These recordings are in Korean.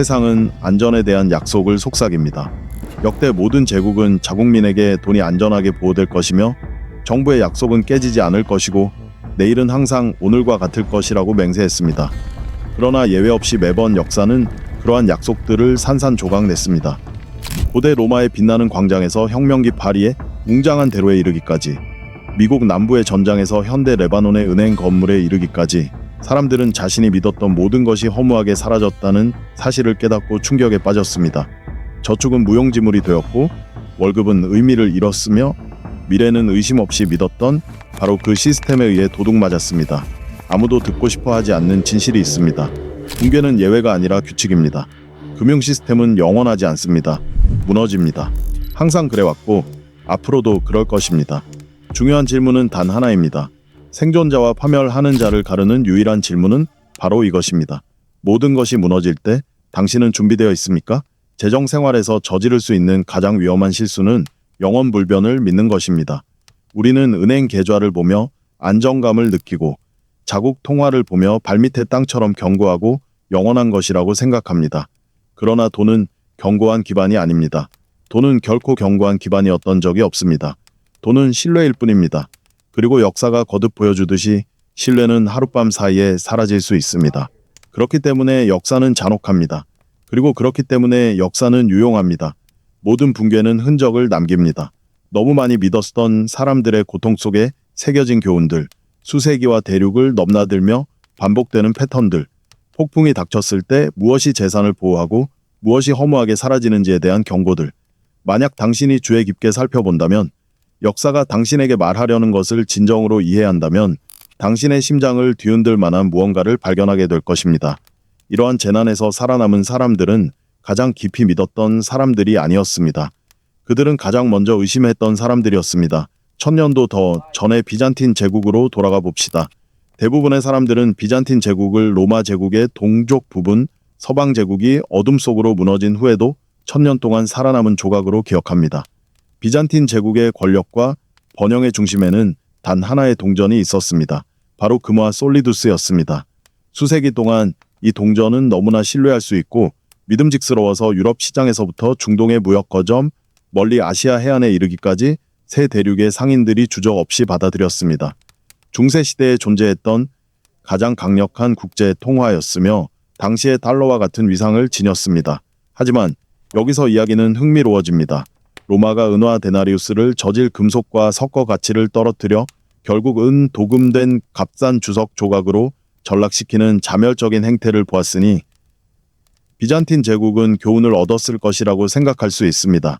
세상은 안전에 대한 약속을 속삭입니다. 역대 모든 제국은 자국민에게 돈이 안전하게 보호될 것이며 정부의 약속은 깨지지 않을 것이고 내일은 항상 오늘과 같을 것이라고 맹세했습니다. 그러나 예외 없이 매번 역사는 그러한 약속들을 산산조각냈습니다. 고대 로마의 빛나는 광장에서 혁명기 파리의 웅장한 대로에 이르기까지, 미국 남부의 전장에서 현대 레바논의 은행 건물에 이르기까지 사람들은 자신이 믿었던 모든 것이 허무하게 사라졌다는 사실을 깨닫고 충격에 빠졌습니다. 저축은 무용지물이 되었고 월급은 의미를 잃었으며 미래는 의심 없이 믿었던 바로 그 시스템에 의해 도둑맞았습니다. 아무도 듣고 싶어 하지 않는 진실이 있습니다. 붕괴는 예외가 아니라 규칙입니다. 금융 시스템은 영원하지 않습니다. 무너집니다. 항상 그래왔고 앞으로도 그럴 것입니다. 중요한 질문은 단 하나입니다. 생존자와 파멸하는 자를 가르는 유일한 질문은 바로 이것입니다. 모든 것이 무너질 때 당신은 준비되어 있습니까? 재정 생활에서 저지를 수 있는 가장 위험한 실수는 영원 불변을 믿는 것입니다. 우리는 은행 계좌를 보며 안정감을 느끼고 자국 통화를 보며 발밑의 땅처럼 견고하고 영원한 것이라고 생각합니다. 그러나 돈은 견고한 기반이 아닙니다. 돈은 결코 견고한 기반이었던 적이 없습니다. 돈은 신뢰일 뿐입니다. 그리고 역사가 거듭 보여주듯이 신뢰는 하룻밤 사이에 사라질 수 있습니다. 그렇기 때문에 역사는 잔혹합니다. 그리고 그렇기 때문에 역사는 유용합니다. 모든 붕괴는 흔적을 남깁니다. 너무 많이 믿었던 사람들의 고통 속에 새겨진 교훈들, 수세기와 대륙을 넘나들며 반복되는 패턴들, 폭풍이 닥쳤을 때 무엇이 재산을 보호하고 무엇이 허무하게 사라지는지에 대한 경고들. 만약 당신이 주의 깊게 살펴본다면, 역사가 당신에게 말하려는 것을 진정으로 이해한다면 당신의 심장을 뒤흔들 만한 무언가를 발견하게 될 것입니다. 이러한 재난에서 살아남은 사람들은 가장 깊이 믿었던 사람들이 아니었습니다. 그들은 가장 먼저 의심했던 사람들이었습니다. 1000년도 더 전의 비잔틴 제국으로 돌아가 봅시다. 대부분의 사람들은 비잔틴 제국을 로마 제국의 동족 부분, 서방 제국이 어둠 속으로 무너진 후에도 1000년 동안 살아남은 조각으로 기억합니다. 비잔틴 제국의 권력과 번영의 중심에는 단 하나의 동전이 있었습니다. 바로 금화 솔리두스였습니다. 수세기 동안 이 동전은 너무나 신뢰할 수 있고 믿음직스러워서 유럽 시장에서부터 중동의 무역 거점, 멀리 아시아 해안에 이르기까지 세 대륙의 상인들이 주저 없이 받아들였습니다. 중세시대에 존재했던 가장 강력한 국제 통화였으며 당시의 달러와 같은 위상을 지녔습니다. 하지만 여기서 이야기는 흥미로워집니다. 로마가 은화 데나리우스를 저질 금속과 섞어 가치를 떨어뜨려 결국 도금된 값싼 주석 조각으로 전락시키는 자멸적인 행태를 보았으니 비잔틴 제국은 교훈을 얻었을 것이라고 생각할 수 있습니다.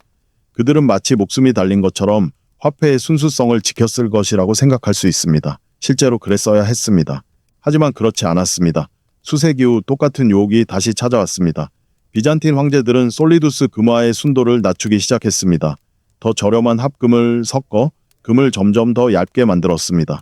그들은 마치 목숨이 달린 것처럼 화폐의 순수성을 지켰을 것이라고 생각할 수 있습니다. 실제로 그랬어야 했습니다. 하지만 그렇지 않았습니다. 수세기 후 똑같은 유혹이 다시 찾아왔습니다. 비잔틴 황제들은 솔리두스 금화의 순도를 낮추기 시작했습니다. 더 저렴한 합금을 섞어 금을 점점 더 얇게 만들었습니다.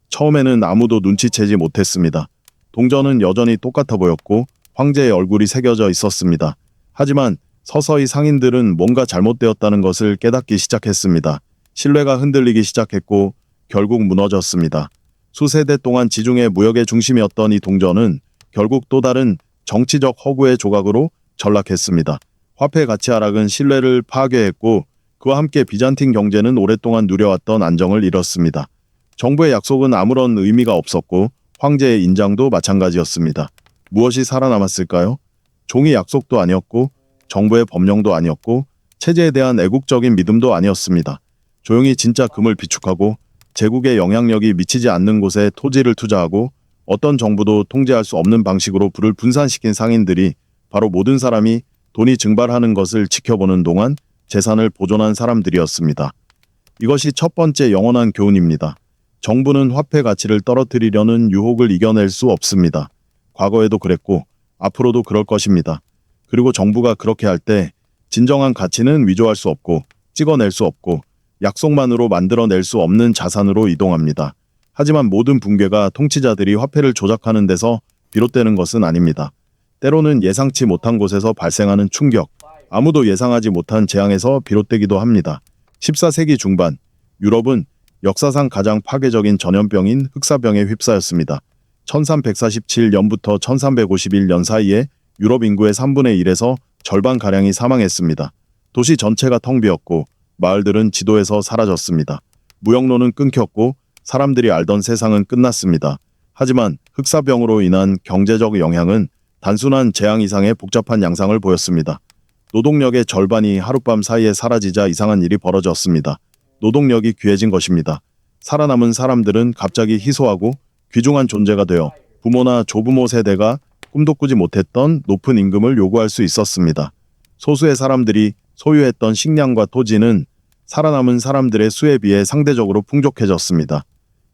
처음에는 아무도 눈치채지 못했습니다. 동전은 여전히 똑같아 보였고 황제의 얼굴이 새겨져 있었습니다. 하지만 서서히 상인들은 뭔가 잘못되었다는 것을 깨닫기 시작했습니다. 신뢰가 흔들리기 시작했고 결국 무너졌습니다. 수세대 동안 지중해 무역의 중심이었던 이 동전은 결국 또 다른 정치적 허구의 조각으로 전락했습니다. 화폐 가치 하락은 신뢰를 파괴했고 그와 함께 비잔틴 경제는 오랫동안 누려왔던 안정을 잃었습니다. 정부의 약속은 아무런 의미가 없었고 황제의 인장도 마찬가지였습니다. 무엇이 살아남았을까요? 종이 약속도 아니었고 정부의 법령도 아니었고 체제에 대한 애국적인 믿음도 아니었습니다. 조용히 진짜 금을 비축하고 제국의 영향력이 미치지 않는 곳에 토지를 투자하고 어떤 정부도 통제할 수 없는 방식으로 부를 분산시킨 상인들이 바로 모든 사람이 돈이 증발하는 것을 지켜보는 동안 재산을 보존한 사람들이었습니다. 이것이 첫 번째 영원한 교훈입니다. 정부는 화폐 가치를 떨어뜨리려는 유혹을 이겨낼 수 없습니다. 과거에도 그랬고 앞으로도 그럴 것입니다. 그리고 정부가 그렇게 할 때 진정한 가치는 위조할 수 없고 찍어낼 수 없고 약속만으로 만들어낼 수 없는 자산으로 이동합니다. 하지만 모든 붕괴가 통치자들이 화폐를 조작하는 데서 비롯되는 것은 아닙니다. 때로는 예상치 못한 곳에서 발생하는 충격, 아무도 예상하지 못한 재앙에서 비롯되기도 합니다. 14세기 중반, 유럽은 역사상 가장 파괴적인 전염병인 흑사병에 휩싸였습니다. 1347년부터 1351년 사이에 유럽 인구의 3분의 1에서 절반가량이 사망했습니다. 도시 전체가 텅 비었고 마을들은 지도에서 사라졌습니다. 무역로는 끊겼고 사람들이 알던 세상은 끝났습니다. 하지만 흑사병으로 인한 경제적 영향은 단순한 재앙 이상의 복잡한 양상을 보였습니다. 노동력의 절반이 하룻밤 사이에 사라지자 이상한 일이 벌어졌습니다. 노동력이 귀해진 것입니다. 살아남은 사람들은 갑자기 희소하고 귀중한 존재가 되어 부모나 조부모 세대가 꿈도 꾸지 못했던 높은 임금을 요구할 수 있었습니다. 소수의 사람들이 소유했던 식량과 토지는 살아남은 사람들의 수에 비해 상대적으로 풍족해졌습니다.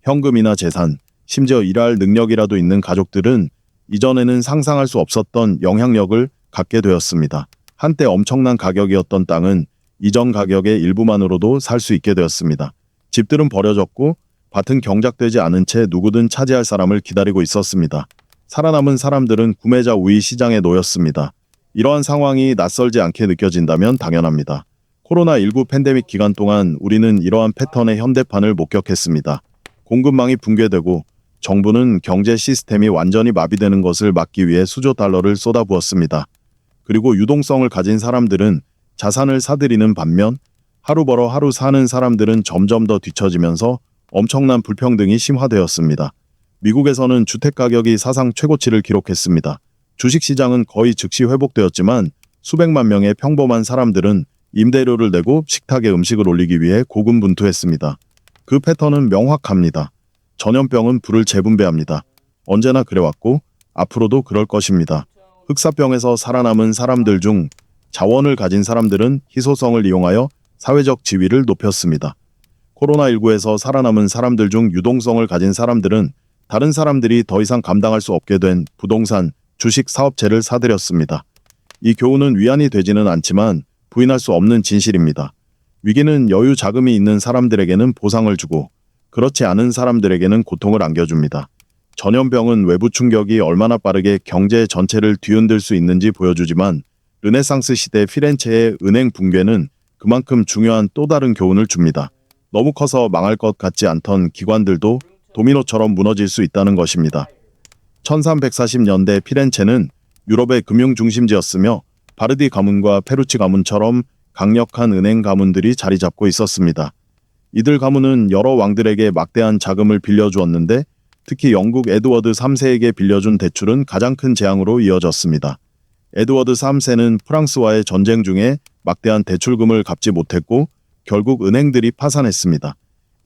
현금이나 재산, 심지어 일할 능력이라도 있는 가족들은 이전에는 상상할 수 없었던 영향력을 갖게 되었습니다. 한때 엄청난 가격이었던 땅은 이전 가격의 일부만으로도 살 수 있게 되었습니다. 집들은 버려졌고 밭은 경작되지 않은 채 누구든 차지할 사람을 기다리고 있었습니다. 살아남은 사람들은 구매자 우위 시장에 놓였습니다. 이러한 상황이 낯설지 않게 느껴진다면 당연합니다. 코로나19 팬데믹 기간 동안 우리는 이러한 패턴의 현대판을 목격했습니다. 공급망이 붕괴되고 정부는 경제 시스템이 완전히 마비되는 것을 막기 위해 수조 달러를 쏟아부었습니다. 그리고 유동성을 가진 사람들은 자산을 사들이는 반면 하루 벌어 하루 사는 사람들은 점점 더 뒤처지면서 엄청난 불평등이 심화되었습니다. 미국에서는 주택 가격이 사상 최고치를 기록했습니다. 주식시장은 거의 즉시 회복되었지만 수백만 명의 평범한 사람들은 임대료를 내고 식탁에 음식을 올리기 위해 고군분투했습니다. 그 패턴은 명확합니다. 전염병은 불을 재분배합니다. 언제나 그래왔고 앞으로도 그럴 것입니다. 흑사병에서 살아남은 사람들 중 자원을 가진 사람들은 희소성을 이용하여 사회적 지위를 높였습니다. 코로나19에서 살아남은 사람들 중 유동성을 가진 사람들은 다른 사람들이 더 이상 감당할 수 없게 된 부동산, 주식 사업체를 사들였습니다. 이 교훈은 위안이 되지는 않지만 부인할 수 없는 진실입니다. 위기는 여유 자금이 있는 사람들에게는 보상을 주고 그렇지 않은 사람들에게는 고통을 안겨줍니다. 전염병은 외부 충격이 얼마나 빠르게 경제 전체를 뒤흔들 수 있는지 보여주지만 르네상스 시대 피렌체의 은행 붕괴는 그만큼 중요한 또 다른 교훈을 줍니다. 너무 커서 망할 것 같지 않던 기관들도 도미노처럼 무너질 수 있다는 것입니다. 1340년대 피렌체는 유럽의 금융 중심지였으며 바르디 가문과 페루치 가문처럼 강력한 은행 가문들이 자리 잡고 있었습니다. 이들 가문은 여러 왕들에게 막대한 자금을 빌려주었는데 특히 영국 에드워드 3세에게 빌려준 대출은 가장 큰 재앙으로 이어졌습니다. 에드워드 3세는 프랑스와의 전쟁 중에 막대한 대출금을 갚지 못했고 결국 은행들이 파산했습니다.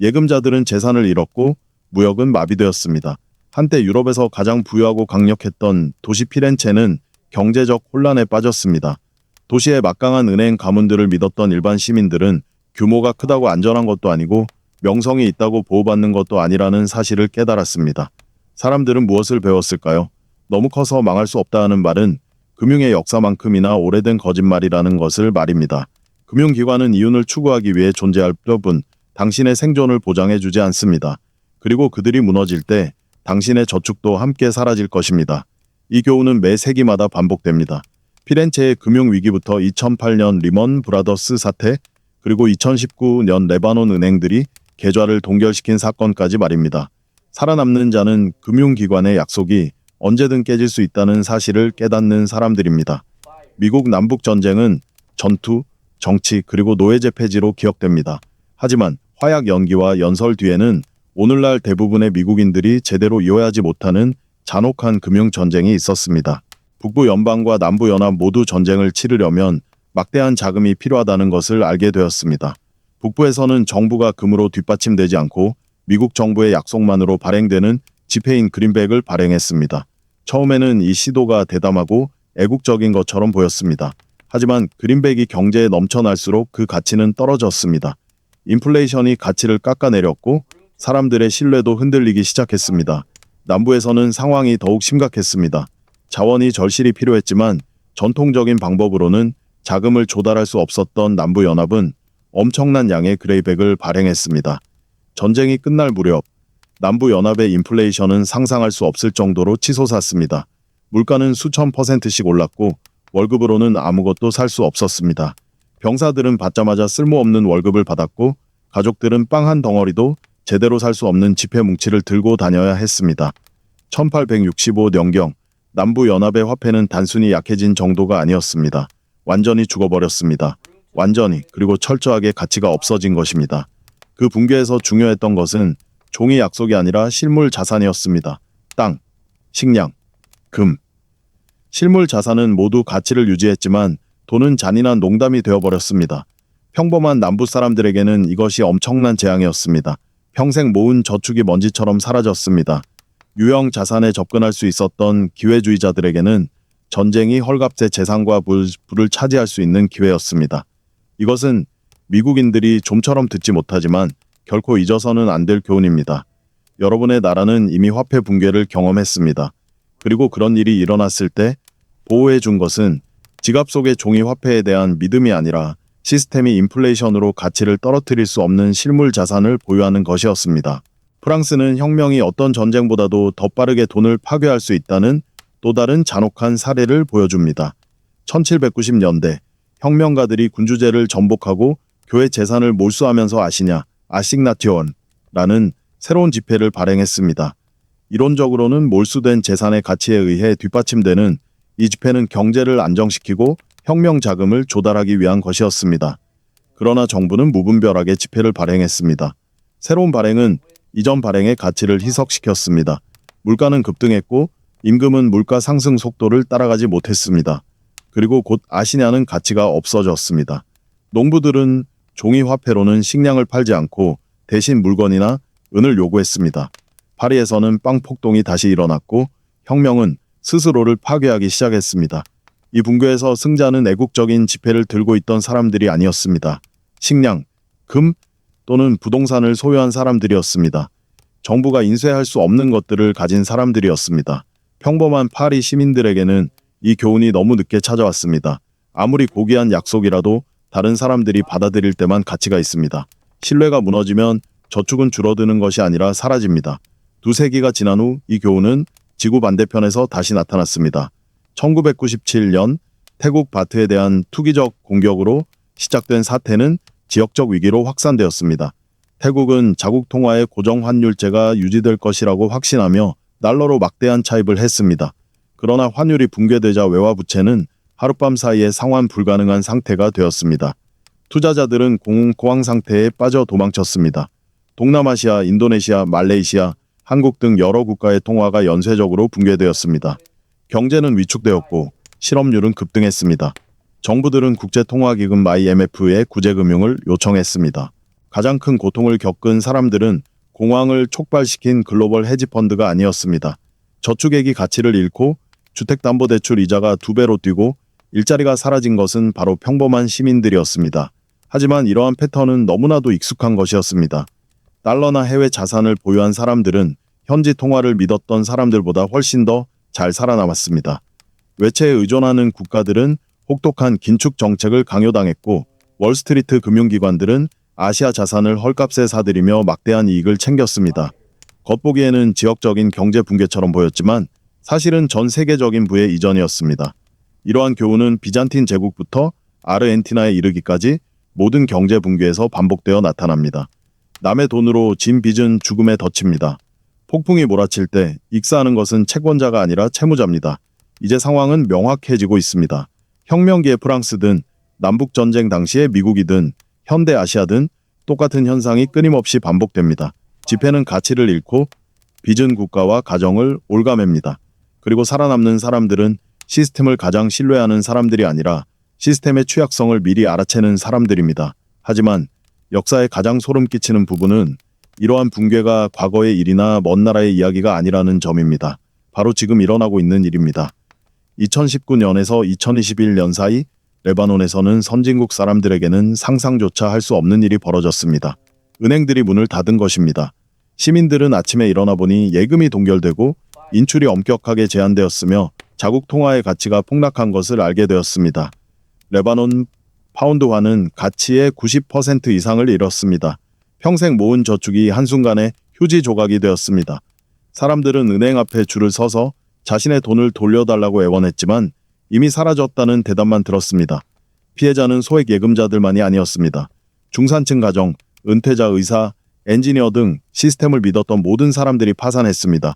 예금자들은 재산을 잃었고 무역은 마비되었습니다. 한때 유럽에서 가장 부유하고 강력했던 도시 피렌체는 경제적 혼란에 빠졌습니다. 도시의 막강한 은행 가문들을 믿었던 일반 시민들은 규모가 크다고 안전한 것도 아니고 명성이 있다고 보호받는 것도 아니라는 사실을 깨달았습니다. 사람들은 무엇을 배웠을까요? 너무 커서 망할 수 없다 하는 말은 금융의 역사만큼이나 오래된 거짓말이라는 것을 말입니다. 금융기관은 이윤을 추구하기 위해 존재할 뿐 당신의 생존을 보장해주지 않습니다. 그리고 그들이 무너질 때 당신의 저축도 함께 사라질 것입니다. 이 교훈은 매 세기마다 반복됩니다. 피렌체의 금융위기부터 2008년 리먼 브라더스 사태, 그리고 2019년 레바논 은행들이 계좌를 동결시킨 사건까지 말입니다. 살아남는 자는 금융기관의 약속이 언제든 깨질 수 있다는 사실을 깨닫는 사람들입니다. 미국 남북전쟁은 전투, 정치 그리고 노예제 폐지로 기억됩니다. 하지만 화약 연기와 연설 뒤에는 오늘날 대부분의 미국인들이 제대로 이해하지 못하는 잔혹한 금융전쟁이 있었습니다. 북부 연방과 남부 연합 모두 전쟁을 치르려면 막대한 자금이 필요하다는 것을 알게 되었습니다. 북부에서는 정부가 금으로 뒷받침되지 않고 미국 정부의 약속만으로 발행되는 지폐인 그린백을 발행했습니다. 처음에는 이 시도가 대담하고 애국적인 것처럼 보였습니다. 하지만 그린백이 경제에 넘쳐날수록 그 가치는 떨어졌습니다. 인플레이션이 가치를 깎아내렸고 사람들의 신뢰도 흔들리기 시작했습니다. 남부에서는 상황이 더욱 심각했습니다. 자원이 절실히 필요했지만 전통적인 방법으로는 자금을 조달할 수 없었던 남부연합은 엄청난 양의 그레이백을 발행했습니다. 전쟁이 끝날 무렵 남부연합의 인플레이션은 상상할 수 없을 정도로 치솟았습니다. 물가는 수천 %씩 올랐고 월급으로는 아무것도 살 수 없었습니다. 병사들은 받자마자 쓸모없는 월급을 받았고 가족들은 빵 한 덩어리도 제대로 살 수 없는 지폐 뭉치를 들고 다녀야 했습니다. 1865년경 남부 연합의 화폐는 단순히 약해진 정도가 아니었습니다. 완전히 죽어버렸습니다. 완전히, 그리고 철저하게 가치가 없어진 것입니다. 그 붕괴에서 중요했던 것은 종이 약속이 아니라 실물 자산이었습니다. 땅, 식량, 금. 실물 자산은 모두 가치를 유지했지만 돈은 잔인한 농담이 되어버렸습니다. 평범한 남부 사람들에게는 이것이 엄청난 재앙이었습니다. 평생 모은 저축이 먼지처럼 사라졌습니다. 유형 자산에 접근할 수 있었던 기회주의자들에게는 전쟁이 헐값의 재산과 부를 차지할 수 있는 기회였습니다. 이것은 미국인들이 좀처럼 듣지 못하지만 결코 잊어서는 안 될 교훈입니다. 여러분의 나라는 이미 화폐 붕괴를 경험했습니다. 그리고 그런 일이 일어났을 때 보호해 준 것은 지갑 속의 종이 화폐에 대한 믿음이 아니라 시스템이 인플레이션으로 가치를 떨어뜨릴 수 없는 실물 자산을 보유하는 것이었습니다. 프랑스는 혁명이 어떤 전쟁보다도 더 빠르게 돈을 파괴할 수 있다는 또 다른 잔혹한 사례를 보여줍니다. 1790년대 혁명가들이 군주제를 전복하고 교회 재산을 몰수하면서 아시냐라는 새로운 지폐를 발행했습니다. 이론적으로는 몰수된 재산의 가치에 의해 뒷받침되는 이 지폐는 경제를 안정시키고 혁명 자금을 조달하기 위한 것이었습니다. 그러나 정부는 무분별하게 지폐를 발행했습니다. 새로운 발행은 이전 발행의 가치를 희석시켰습니다. 물가는 급등했고 임금은 물가 상승 속도를 따라가지 못했습니다. 그리고 곧 아시냐는 가치가 없어졌습니다. 농부들은 종이 화폐로는 식량을 팔지 않고 대신 물건이나 은을 요구했습니다. 파리에서는 빵 폭동이 다시 일어났고 혁명은 스스로를 파괴하기 시작했습니다. 이 붕괴에서 승자는 애국적인 지폐를 들고 있던 사람들이 아니었습니다. 식량, 금 또는 부동산을 소유한 사람들이었습니다. 정부가 인쇄할 수 없는 것들을 가진 사람들이었습니다. 평범한 파리 시민들에게는 이 교훈이 너무 늦게 찾아왔습니다. 아무리 고귀한 약속이라도 다른 사람들이 받아들일 때만 가치가 있습니다. 신뢰가 무너지면 저축은 줄어드는 것이 아니라 사라집니다. 2세기가 지난 후 이 교훈은 지구 반대편에서 다시 나타났습니다. 1997년 태국 바트에 대한 투기적 공격으로 시작된 사태는 지역적 위기로 확산되었습니다. 태국은 자국 통화의 고정 환율제가 유지될 것이라고 확신하며 달러로 막대한 차입을 했습니다. 그러나 환율이 붕괴되자 외화 부채는 하룻밤 사이에 상환 불가능한 상태가 되었습니다. 투자자들은 공황 상태에 빠져 도망쳤습니다. 동남아시아, 인도네시아, 말레이시아, 한국 등 여러 국가의 통화가 연쇄적으로 붕괴되었습니다. 경제는 위축되었고 실업률은 급등했습니다. 정부들은 국제통화기금 IMF에 구제금융을 요청했습니다. 가장 큰 고통을 겪은 사람들은 공황을 촉발시킨 글로벌 헤지펀드가 아니었습니다. 저축액이 가치를 잃고 주택담보대출 이자가 2배로 뛰고 일자리가 사라진 것은 바로 평범한 시민들이었습니다. 하지만 이러한 패턴은 너무나도 익숙한 것이었습니다. 달러나 해외 자산을 보유한 사람들은 현지 통화를 믿었던 사람들보다 훨씬 더 잘 살아남았습니다. 외채에 의존하는 국가들은 혹독한 긴축 정책을 강요당했고 월스트리트 금융기관들은 아시아 자산을 헐값에 사들이며 막대한 이익을 챙겼습니다. 겉보기에는 지역적인 경제 붕괴처럼 보였지만 사실은 전 세계적인 부의 이전이었습니다. 이러한 교훈은 비잔틴 제국부터 아르헨티나에 이르기까지 모든 경제 붕괴에서 반복되어 나타납니다. 남의 돈으로 진 빚은 죽음에 덫입니다. 폭풍이 몰아칠 때 익사하는 것은 채권자가 아니라 채무자입니다. 이제 상황은 명확해지고 있습니다. 혁명기의 프랑스든 남북전쟁 당시의 미국이든 현대 아시아든 똑같은 현상이 끊임없이 반복됩니다. 지폐는 가치를 잃고 빚은 국가와 가정을 올가맵니다. 그리고 살아남는 사람들은 시스템을 가장 신뢰하는 사람들이 아니라 시스템의 취약성을 미리 알아채는 사람들입니다. 하지만 역사에 가장 소름 끼치는 부분은 이러한 붕괴가 과거의 일이나 먼 나라의 이야기가 아니라는 점입니다. 바로 지금 일어나고 있는 일입니다. 2019년에서 2021년 사이 레바논에서는 선진국 사람들에게는 상상조차 할 수 없는 일이 벌어졌습니다. 은행들이 문을 닫은 것입니다. 시민들은 아침에 일어나 보니 예금이 동결되고 인출이 엄격하게 제한되었으며 자국 통화의 가치가 폭락한 것을 알게 되었습니다. 레바논 파운드화는 가치의 90% 이상을 잃었습니다. 평생 모은 저축이 한순간에 휴지 조각이 되었습니다. 사람들은 은행 앞에 줄을 서서 자신의 돈을 돌려달라고 애원했지만 이미 사라졌다는 대답만 들었습니다. 피해자는 소액 예금자들만이 아니었습니다. 중산층 가정, 은퇴자 의사, 엔지니어 등 시스템을 믿었던 모든 사람들이 파산했습니다.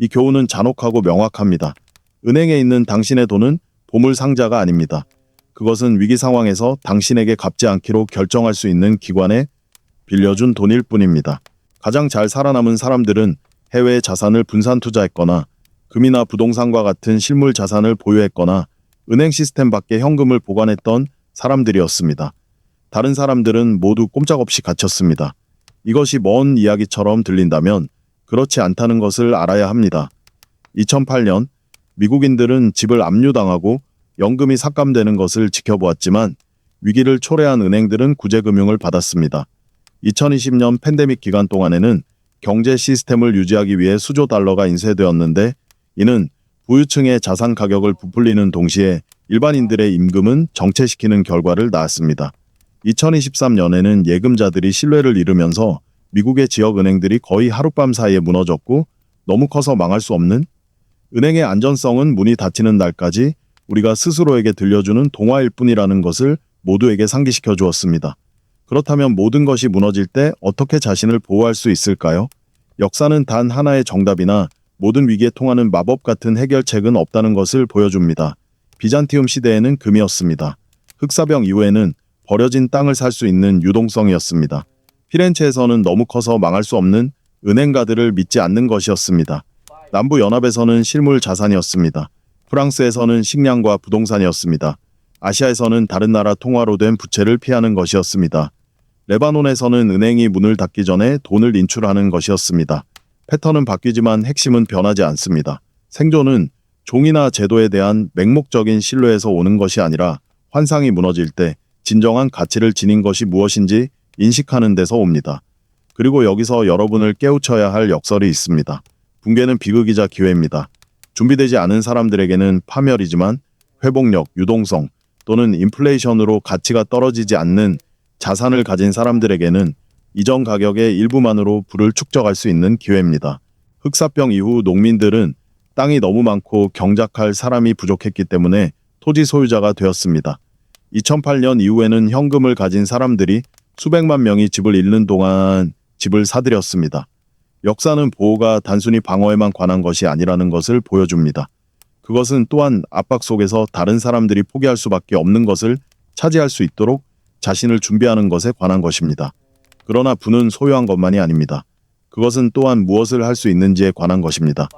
이 교훈은 잔혹하고 명확합니다. 은행에 있는 당신의 돈은 보물 상자가 아닙니다. 그것은 위기 상황에서 당신에게 갚지 않기로 결정할 수 있는 기관에 빌려준 돈일 뿐입니다. 가장 잘 살아남은 사람들은 해외에 자산을 분산 투자했거나 금이나 부동산과 같은 실물 자산을 보유했거나 은행 시스템 밖에 현금을 보관했던 사람들이었습니다. 다른 사람들은 모두 꼼짝없이 갇혔습니다. 이것이 먼 이야기처럼 들린다면 그렇지 않다는 것을 알아야 합니다. 2008년 미국인들은 집을 압류당하고 연금이 삭감되는 것을 지켜보았지만 위기를 초래한 은행들은 구제금융을 받았습니다. 2020년 팬데믹 기간 동안에는 경제 시스템을 유지하기 위해 수조 달러가 인쇄되었는데 이는 부유층의 자산 가격을 부풀리는 동시에 일반인들의 임금은 정체시키는 결과를 낳았습니다. 2023년에는 예금자들이 신뢰를 잃으면서 미국의 지역 은행들이 거의 하룻밤 사이에 무너졌고 너무 커서 망할 수 없는 은행의 안전성은 문이 닫히는 날까지 우리가 스스로에게 들려주는 동화일 뿐이라는 것을 모두에게 상기시켜 주었습니다. 그렇다면 모든 것이 무너질 때 어떻게 자신을 보호할 수 있을까요? 역사는 단 하나의 정답이나 모든 위기에 통하는 마법 같은 해결책은 없다는 것을 보여줍니다. 비잔티움 시대에는 금이었습니다. 흑사병 이후에는 버려진 땅을 살 수 있는 유동성이었습니다. 피렌체에서는 너무 커서 망할 수 없는 은행가들을 믿지 않는 것이었습니다. 남부 연합에서는 실물 자산이었습니다. 프랑스에서는 식량과 부동산이었습니다. 아시아에서는 다른 나라 통화로 된 부채를 피하는 것이었습니다. 레바논에서는 은행이 문을 닫기 전에 돈을 인출하는 것이었습니다. 패턴은 바뀌지만 핵심은 변하지 않습니다. 생존은 종이나 제도에 대한 맹목적인 신뢰에서 오는 것이 아니라 환상이 무너질 때 진정한 가치를 지닌 것이 무엇인지 인식하는 데서 옵니다. 그리고 여기서 여러분을 깨우쳐야 할 역설이 있습니다. 붕괴는 비극이자 기회입니다. 준비되지 않은 사람들에게는 파멸이지만 회복력, 유동성 또는 인플레이션으로 가치가 떨어지지 않는 자산을 가진 사람들에게는 이전 가격의 일부만으로 부를 축적할 수 있는 기회입니다. 흑사병 이후 농민들은 땅이 너무 많고 경작할 사람이 부족했기 때문에 토지 소유자가 되었습니다. 2008년 이후에는 현금을 가진 사람들이 수백만 명이 집을 잃는 동안 집을 사들였습니다. 역사는 보호가 단순히 방어에만 관한 것이 아니라는 것을 보여줍니다. 그것은 또한 압박 속에서 다른 사람들이 포기할 수밖에 없는 것을 차지할 수 있도록 자신을 준비하는 것에 관한 것입니다. 그러나 부는 소유한 것만이 아닙니다. 그것은 또한 무엇을 할 수 있는지에 관한 것입니다.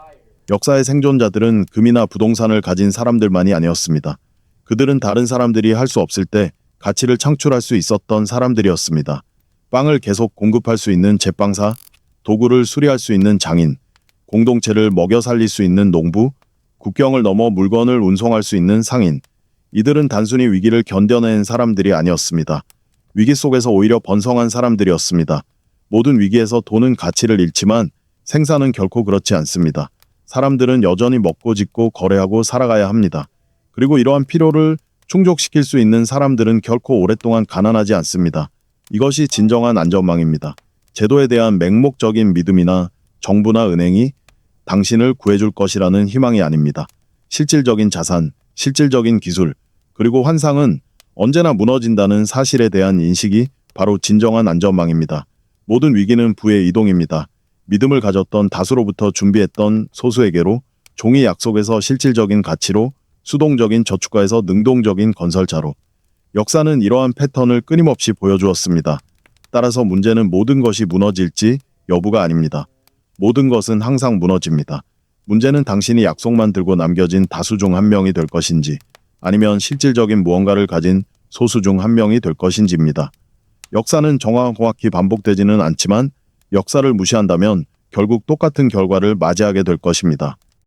역사의 생존자들은 금이나 부동산을 가진 사람들만이 아니었습니다. 그들은 다른 사람들이 할 수 없을 때 가치를 창출할 수 있었던 사람들이었습니다. 빵을 계속 공급할 수 있는 제빵사, 도구를 수리할 수 있는 장인, 공동체를 먹여 살릴 수 있는 농부, 국경을 넘어 물건을 운송할 수 있는 상인. 이들은 단순히 위기를 견뎌낸 사람들이 아니었습니다. 위기 속에서 오히려 번성한 사람들이었습니다. 모든 위기에서 돈은 가치를 잃지만 생산은 결코 그렇지 않습니다. 사람들은 여전히 먹고 짓고 거래하고 살아가야 합니다. 그리고 이러한 필요를 충족시킬 수 있는 사람들은 결코 오랫동안 가난하지 않습니다. 이것이 진정한 안전망입니다. 제도에 대한 맹목적인 믿음이나 정부나 은행이 당신을 구해줄 것이라는 희망이 아닙니다. 실질적인 자산, 실질적인 기술, 그리고 환상은 언제나 무너진다는 사실에 대한 인식이 바로 진정한 안전망입니다. 모든 위기는 부의 이동입니다. 믿음을 가졌던 다수로부터 준비했던 소수에게로, 종이 약속에서 실질적인 가치로, 수동적인 저축가에서 능동적인 건설자로. 역사는 이러한 패턴을 끊임없이 보여주었습니다. 따라서 문제는 모든 것이 무너질지 여부가 아닙니다. 모든 것은 항상 무너집니다. 문제는 당신이 약속만 들고 남겨진 다수 중 한 명이 될 것인지 아니면 실질적인 무언가를 가진 소수 중 한 명이 될 것인지입니다. 역사는 정확히 반복되지는 않지만 역사를 무시한다면 결국 똑같은 결과를 맞이하게 될 것입니다.